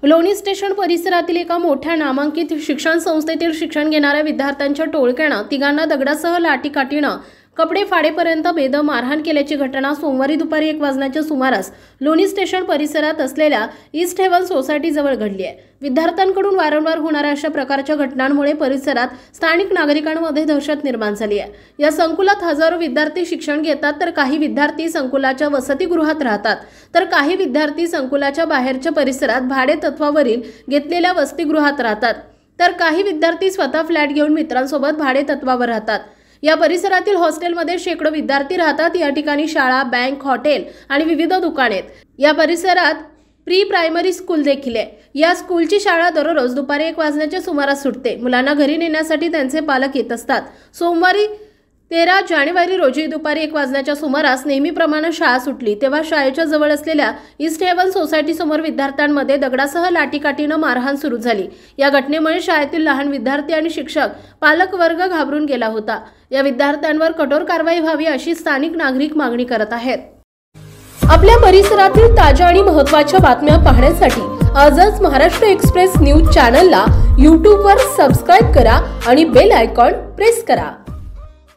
लोणी स्टेशन परिसरातील एका मोठ्या नामांकित शिक्षण संस्थेतील शिक्षण घेणाऱ्या विद्यार्थ्यांच्या टोळक्यानं तिघांना दगडासह लाठीकाठीनं कपडे फाडेपर्यंत बेदम मारहाण केल्याची घटना सोमवारी दुपारी 1 वाजण्याच्या सुमारास लोणी स्टेशन परिसरात असलेल्या ईस्ट हेवन सोसायटी जवळ घडली आहे। विद्यार्थ्यांकडून वारंवार होणाऱ्या अशा प्रकारच्या घटनांमुळे परिसरात स्थानिक नागरिकांमध्ये दहशत निर्माण झाली आहे। या संकुलात हजारो विद्यार्थी शिक्षण घेतात, तर काही विद्यार्थी संकुलाच्या वसतिगृहात राहतात, तर काही विद्यार्थी संकुलाच्या बाहेरच्या परिसरात भाडे तत्वावरील घेतलेल्या वसतिगृहात राहतात, तर काही विद्यार्थी स्वतः फ्लॅट घेऊन मित्रांसोबत भाडे तत्वावर राहतात। या परिसरातील हॉस्टेलमध्ये शेकडो विद्यार्थी राहतात। या ठिकाणी शाळा, बँक, हॉटेल आणि विविध दुकाने आहेत। या परिसरात प्री प्रायमरी स्कूल देखील आहे। या स्कूलची शाळा दररोज दुपारी 1 वाजण्याच्या सुमारास सुटते। मुलांना घरी नेण्यासाठी त्यांचे पालक येत असतात। सोमवारी 13 जानेवारी रोजी दुपारी 1 वाजण्याच्या सुमारास नेहमीप्रमाणे शाळा सुटली, तेव्हा शाळेच्या जवळ असलेल्या ईस्ट हेवन सोसायटी समोर विद्यार्थ्यांमध्ये दगडासह लाठीकाठीनं मारहाण सुरू झाली। या घटनेमुळे शाळेतील लहान विद्यार्थी आणि शिक्षक, पालक वर्ग घाबरून गेला होता। या विद्यार्थ्यांवर कठोर कारवाई व्हावी अशी स्थानिक नागरिक मागणी करत आहेत। आपल्या परिसरातील ताज्या आणि महत्त्वाच्या बातम्या पाहण्यासाठी आजच महाराष्ट्र एक्सप्रेस न्यूज चॅनलला YouTube वर सबस्क्राइब करा आणि बेल आयकॉन प्रेस करा।